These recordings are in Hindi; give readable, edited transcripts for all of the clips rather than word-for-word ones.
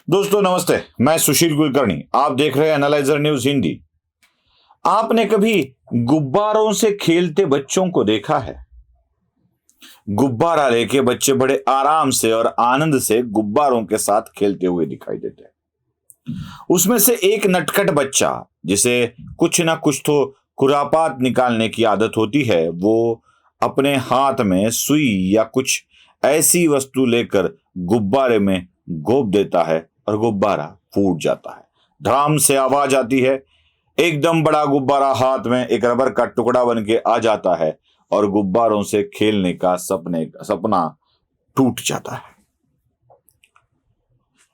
दोस्तों नमस्ते, मैं सुशील कुलकर्णी। आप देख रहे हैं एनालाइजर न्यूज हिंदी। आपने कभी गुब्बारों से खेलते बच्चों को देखा है? गुब्बारा लेके बच्चे बड़े आराम से और आनंद से गुब्बारों के साथ खेलते हुए दिखाई देते हैं। उसमें से एक नटखट बच्चा, जिसे कुछ ना कुछ तो खुरापात निकालने की आदत होती है, वो अपने हाथ में सुई या कुछ ऐसी वस्तु लेकर गुब्बारे में गोप देता है और गुब्बारा फूट जाता है। धड़ाम से आवाज आती है। एकदम बड़ा गुब्बारा हाथ में एक रबर का टुकड़ा बन के आ जाता है और गुब्बारों से खेलने का सपना टूट जाता है।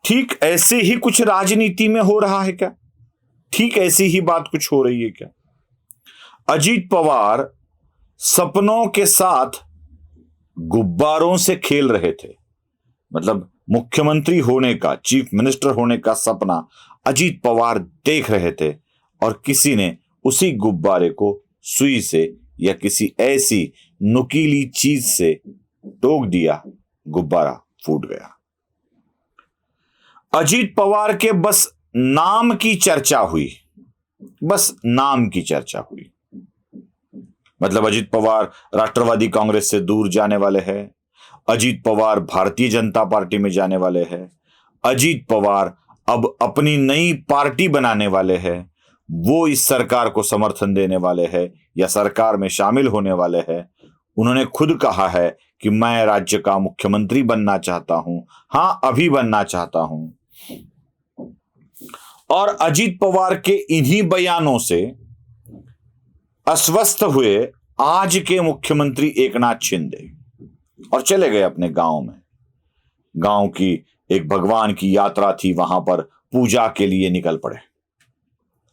ठीक ऐसे ही कुछ राजनीति में हो रहा है क्या? ठीक ऐसी ही बात कुछ हो रही है क्या? अजीत पवार सपनों के साथ गुब्बारों से खेल रहे थे। मतलब मुख्यमंत्री होने का, चीफ मिनिस्टर होने का सपना अजीत पवार देख रहे थे और किसी ने उसी गुब्बारे को सुई से या किसी ऐसी नुकीली चीज से टोक दिया, गुब्बारा फूट गया। अजीत पवार के बस नाम की चर्चा हुई, बस नाम की चर्चा हुई। मतलब अजीत पवार राष्ट्रवादी कांग्रेस से दूर जाने वाले हैं, अजीत पवार भारतीय जनता पार्टी में जाने वाले हैं, अजीत पवार अब अपनी नई पार्टी बनाने वाले हैं, वो इस सरकार को समर्थन देने वाले हैं या सरकार में शामिल होने वाले हैं। उन्होंने खुद कहा है कि मैं राज्य का मुख्यमंत्री बनना चाहता हूं, हां अभी बनना चाहता हूं। और अजीत पवार के इन्हीं बयानों से अस्वस्थ हुए आज के मुख्यमंत्री एकनाथ शिंदे और चले गए अपने गांव में। गांव की एक भगवान की यात्रा थी, वहां पर पूजा के लिए निकल पड़े।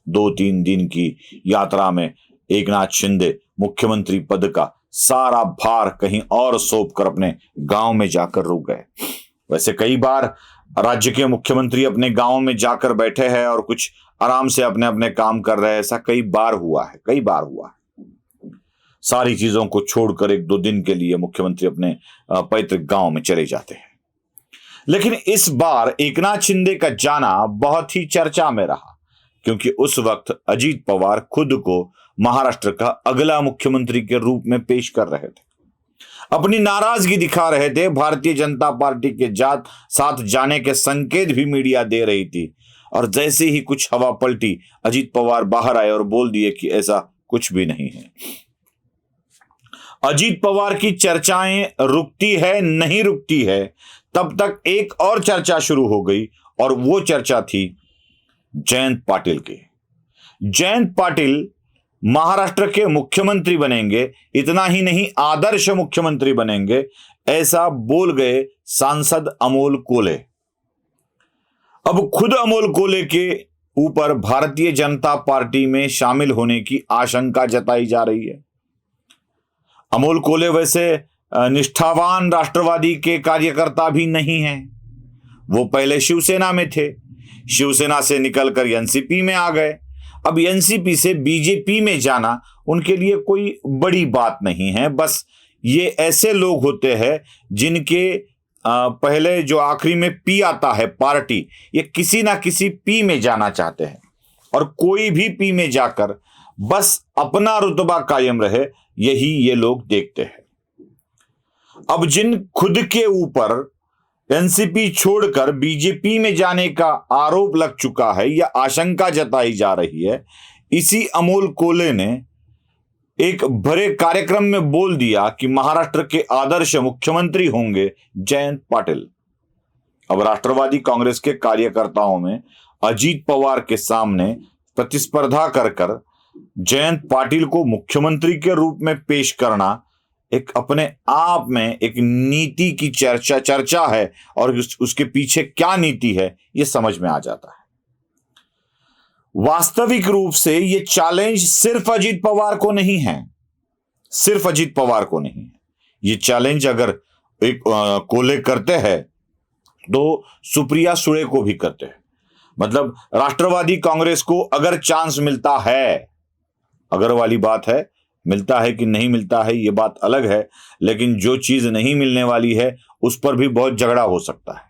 2-3 दिन की यात्रा में एकनाथ शिंदे मुख्यमंत्री पद का सारा भार कहीं और सौंप कर अपने गांव में जाकर रुक गए। वैसे कई बार राज्य के मुख्यमंत्री अपने गांव में जाकर बैठे हैं और कुछ आराम से अपने अपने काम कर रहे हैं। ऐसा कई बार हुआ है। सारी चीजों को छोड़कर 1-2 दिन के लिए मुख्यमंत्री अपने पैतृक गांव में चले जाते हैं। लेकिन इस बार एकनाथ शिंदे का जाना बहुत ही चर्चा में रहा, क्योंकि उस वक्त अजीत पवार खुद को महाराष्ट्र का अगला मुख्यमंत्री के रूप में पेश कर रहे थे, अपनी नाराजगी दिखा रहे थे। भारतीय जनता पार्टी के साथ जाने के संकेत भी मीडिया दे रही थी। और जैसे ही कुछ हवा पलटी, अजीत पवार बाहर आए और बोल दिए कि ऐसा कुछ भी नहीं है। अजीत पवार की चर्चाएं रुकती है नहीं रुकती है, तब तक एक और चर्चा शुरू हो गई और वो चर्चा थी जयंत पाटिल की। जयंत पाटिल महाराष्ट्र के मुख्यमंत्री बनेंगे, इतना ही नहीं आदर्श मुख्यमंत्री बनेंगे, ऐसा बोल गए सांसद अमोल कोले। अब खुद अमोल कोले के ऊपर भारतीय जनता पार्टी में शामिल होने की आशंका जताई जा रही है। अमोल कोले वैसे निष्ठावान राष्ट्रवादी के कार्यकर्ता भी नहीं हैं। वो पहले शिवसेना में थे, शिवसेना से निकलकर एनसीपी में आ गए। अब एनसीपी से बीजेपी में जाना उनके लिए कोई बड़ी बात नहीं है। बस ये ऐसे लोग होते हैं जिनके पहले जो आखिरी में पी आता है पार्टी, ये किसी ना किसी पी में जाना चाहते हैं और कोई भी पी में जाकर बस अपना रुतबा कायम रहे, यही ये लोग देखते हैं। अब जिन खुद के ऊपर एनसीपी छोड़कर बीजेपी में जाने का आरोप लग चुका है या आशंका जताई जा रही है, इसी अमोल कोले ने एक बड़े कार्यक्रम में बोल दिया कि महाराष्ट्र के आदर्श मुख्यमंत्री होंगे जयंत पाटिल। अब राष्ट्रवादी कांग्रेस के कार्यकर्ताओं में अजीत पवार के सामने प्रतिस्पर्धा कर जयंत पाटिल को मुख्यमंत्री के रूप में पेश करना एक अपने आप में एक नीति की चर्चा है और उसके पीछे क्या नीति है ये समझ में आ जाता है। वास्तविक रूप से ये चैलेंज सिर्फ अजीत पवार को नहीं है, सिर्फ अजीत पवार को नहीं है। ये चैलेंज अगर एक कोले करते हैं तो सुप्रिया सुळे को भी करते हैं। मतलब राष्ट्रवादी कांग्रेस को अगर चांस मिलता है, अगर वाली बात है, मिलता है कि नहीं मिलता है ये बात अलग है, लेकिन जो चीज नहीं मिलने वाली है उस पर भी बहुत झगड़ा हो सकता है।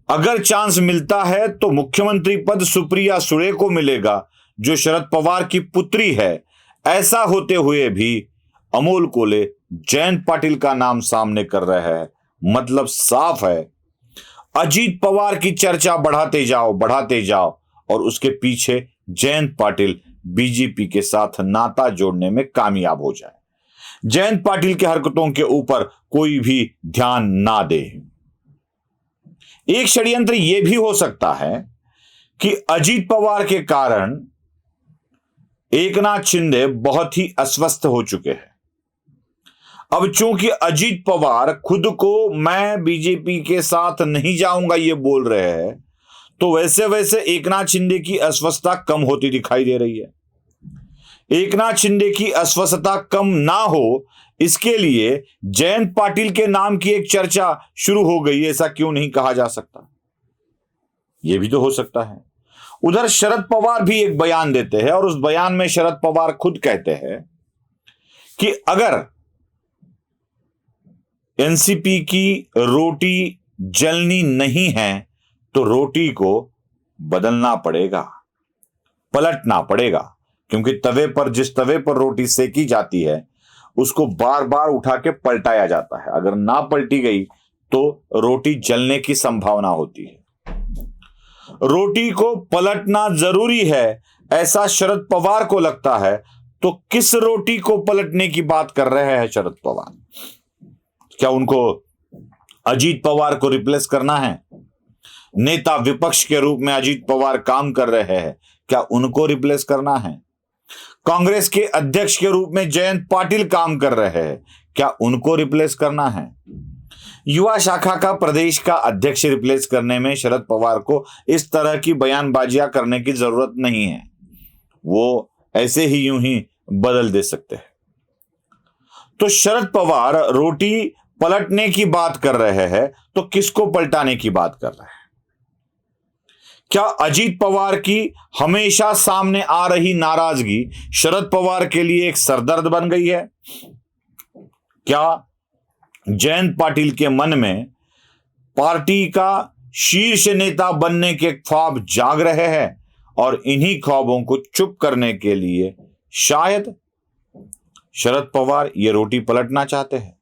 अगर चांस मिलता है तो मुख्यमंत्री पद सुप्रिया सुळे को मिलेगा, जो शरद पवार की पुत्री है। ऐसा होते हुए भी अमोल कोल्हे जयंत पाटिल का नाम सामने कर रहे हैं। मतलब साफ है, अजीत पवार की चर्चा बढ़ाते जाओ और उसके पीछे जयंत पाटिल बीजेपी के साथ नाता जोड़ने में कामयाब हो जाए। जयंत पाटिल की हरकतों के ऊपर कोई भी ध्यान ना दे। एक षड्यंत्र यह भी हो सकता है कि अजीत पवार के कारण एकनाथ शिंदे बहुत ही अस्वस्थ हो चुके हैं। अब चूंकि अजीत पवार खुद को मैं बीजेपी के साथ नहीं जाऊंगा ये बोल रहे हैं, तो वैसे वैसे एकनाथ शिंदे की अस्वस्थता कम होती दिखाई दे रही है। एकनाथ शिंदे की अस्वस्थता कम ना हो, इसके लिए जयंत पाटिल के नाम की एक चर्चा शुरू हो गई, ऐसा क्यों नहीं कहा जा सकता? यह भी तो हो सकता है। उधर शरद पवार भी एक बयान देते हैं और उस बयान में शरद पवार खुद कहते हैं कि अगर एनसीपी की रोटी जलनी नहीं है तो रोटी को बदलना पड़ेगा, पलटना पड़ेगा, क्योंकि जिस तवे पर रोटी सेकी जाती है उसको बार बार उठा के पलटाया जाता है। अगर ना पलटी गई तो रोटी जलने की संभावना होती है। रोटी को पलटना जरूरी है, ऐसा शरद पवार को लगता है। तो किस रोटी को पलटने की बात कर रहे हैं शरद पवार? क्या उनको अजीत पवार को रिप्लेस करना है? नेता विपक्ष के रूप में अजीत पवार काम कर रहे हैं, क्या उनको रिप्लेस करना है? कांग्रेस के अध्यक्ष के रूप में जयंत पाटिल काम कर रहे हैं, क्या उनको रिप्लेस करना है? युवा शाखा का प्रदेश का अध्यक्ष रिप्लेस करने में शरद पवार को इस तरह की बयानबाजियां करने की जरूरत नहीं है, वो ऐसे ही यूं ही बदल दे सकते हैं। तो शरद पवार रोटी पलटने की बात कर रहे हैं तो किसको पलटाने की बात कर रहे हैं? क्या अजीत पवार की हमेशा सामने आ रही नाराजगी शरद पवार के लिए एक सरदर्द बन गई है? क्या जयंत पाटिल के मन में पार्टी का शीर्ष नेता बनने के ख्वाब जाग रहे हैं और इन्हीं ख्वाबों को चुप करने के लिए शायद शरद पवार ये रोटी पलटना चाहते हैं?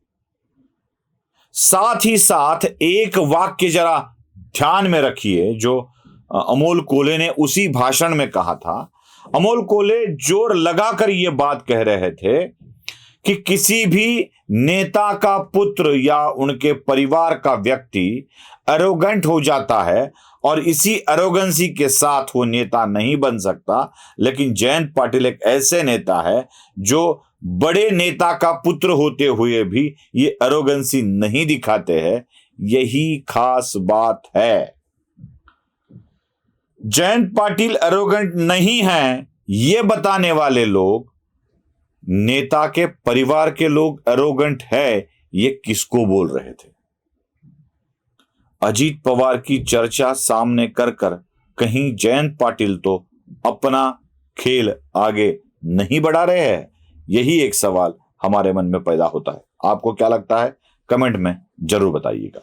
साथ ही साथ एक वाक्य जरा ध्यान में रखिए जो अमोल कोल्हे ने उसी भाषण में कहा था। अमोल कोल्हे जोर लगाकर यह बात कह रहे थे कि किसी भी नेता का पुत्र या उनके परिवार का व्यक्ति एरोगेंट हो जाता है और इसी एरोगेंसी के साथ वो नेता नहीं बन सकता। लेकिन जयंत पाटिल एक ऐसे नेता है जो बड़े नेता का पुत्र होते हुए भी ये एरोगेंसी नहीं दिखाते हैं। यही खास बात है। जयंत पाटिल एरोगेंट नहीं है ये बताने वाले लोग, नेता के परिवार के लोग एरोगेंट है ये किसको बोल रहे थे? अजीत पवार की चर्चा सामने कर कहीं जयंत पाटिल तो अपना खेल आगे नहीं बढ़ा रहे हैं? यही एक सवाल हमारे मन में पैदा होता है। आपको क्या लगता है? कमेंट में जरूर बताइएगा।